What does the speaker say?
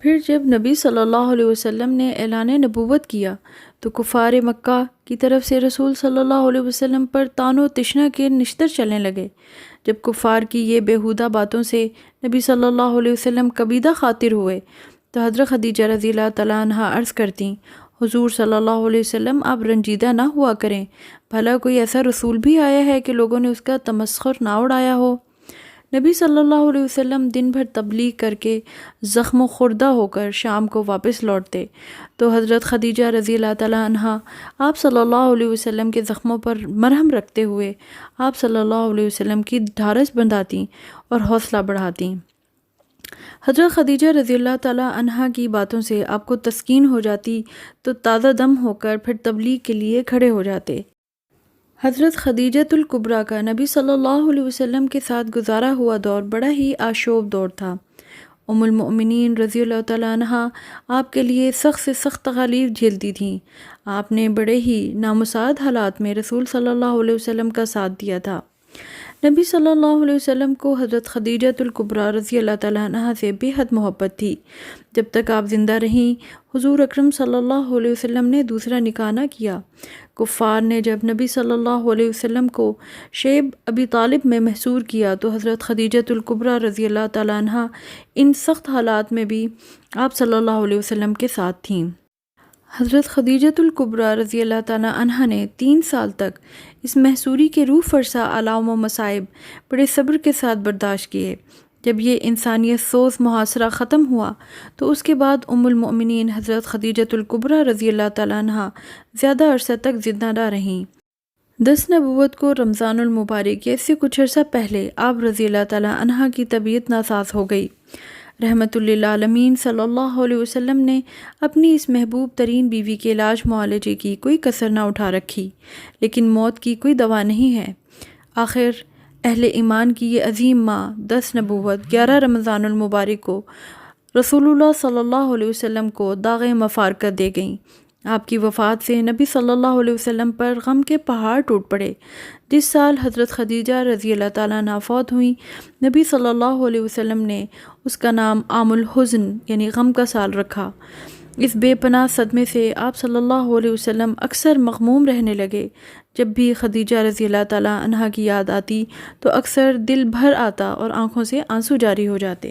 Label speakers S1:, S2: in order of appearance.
S1: پھر جب نبی صلی اللہ علیہ وسلم نے اعلان نبوت کیا تو کفار مکہ کی طرف سے رسول صلی اللہ علیہ وسلم پر طعن و تشنہ کے نشتر چلنے لگے۔ جب کفار کی یہ بیہودہ باتوں سے نبی صلی اللہ علیہ وسلم کبیدہ خاطر ہوئے تو حضرت خدیجہ رضی اللہ تعالیٰ عنہ عرض کرتیں، حضور صلی اللہ علیہ وسلم آپ رنجیدہ نہ ہوا کریں، بھلا کوئی ایسا رسول بھی آیا ہے کہ لوگوں نے اس کا تمسخر نہ اڑایا ہو۔ نبی صلی اللہ علیہ وسلم دن بھر تبلیغ کر کے زخم و خوردہ ہو کر شام کو واپس لوٹتے تو حضرت خدیجہ رضی اللہ تعالیٰ عنہ آپ صلی اللہ علیہ وسلم کے زخموں پر مرہم رکھتے ہوئے آپ صلی اللہ علیہ وسلم کی ڈھارس بندھاتیں اور حوصلہ بڑھاتیں۔ حضرت خدیجہ رضی اللہ تعالیٰ عنہ کی باتوں سے آپ کو تسکین ہو جاتی تو تازہ دم ہو کر پھر تبلیغ کے لیے کھڑے ہو جاتے۔ حضرت خدیجۃ الکبریٰ کا نبی صلی اللہ علیہ وسلم کے ساتھ گزارا ہوا دور بڑا ہی آشوب دور تھا۔ ام المؤمنین رضی اللہ تعالیٰ عنہ آپ کے لیے سخت سے سخت تکالیف جھیلتی تھیں۔ آپ نے بڑے ہی نامساعد حالات میں رسول صلی اللہ علیہ وسلم کا ساتھ دیا تھا۔ نبی صلی اللہ علیہ وسلم کو حضرت خدیجۃ الکبریٰ رضی اللہ تعالیٰ عنہ سے بے حد محبت تھی۔ جب تک آپ زندہ رہیں حضور اکرم صلی اللہ علیہ وسلم نے دوسرا نکاح نہ کیا۔ کفار نے جب نبی صلی اللہ علیہ وسلم کو شیب ابی طالب میں محصور کیا تو حضرت خدیجۃ الکبریٰ رضی اللہ تعالیٰ عنہ ان سخت حالات میں بھی آپ صلی اللہ علیہ وسلم کے ساتھ تھیں۔ حضرت خدیجۃ الکبریٰ رضی اللہ تعالیٰ عنہ نے 3 سال تک اس محصوری کے روح فرسا آلام و مصائب بڑے صبر کے ساتھ برداشت کیے۔ جب یہ انسانیت سوز محاصرہ ختم ہوا تو اس کے بعد ام المؤمنین حضرت خدیجۃ الکبریٰ رضی اللہ تعالیٰ عنہ زیادہ عرصہ تک زندہ نہ رہیں۔ 10 نبوت کو رمضان المبارک یا اس سے کچھ عرصہ پہلے آپ رضی اللہ تعالیٰ عنہ کی طبیعت ناساز ہو گئی۔ رحمت للعالمین صلی اللہ علیہ وسلم نے اپنی اس محبوب ترین بیوی کے علاج معالجے کی کوئی کسر نہ اٹھا رکھی، لیکن موت کی کوئی دوا نہیں ہے۔ آخر اہل ایمان کی یہ عظیم ماں 10 نبوت 11 رمضان المبارک کو رسول اللہ صلی اللہ علیہ وسلم کو داغ مفارقت دے گئیں۔ آپ کی وفات سے نبی صلی اللہ علیہ وسلم پر غم کے پہاڑ ٹوٹ پڑے۔ جس سال حضرت خدیجہ رضی اللہ تعالیٰ عنہ فوت ہوئیں، نبی صلی اللہ علیہ وسلم نے اس کا نام عام الحزن یعنی غم کا سال رکھا۔ اس بے پناہ صدمے سے آپ صلی اللہ علیہ وسلم اکثر مغموم رہنے لگے۔ جب بھی خدیجہ رضی اللہ تعالیٰ عنہ کی یاد آتی تو اکثر دل بھر آتا اور آنکھوں سے آنسو جاری ہو جاتے۔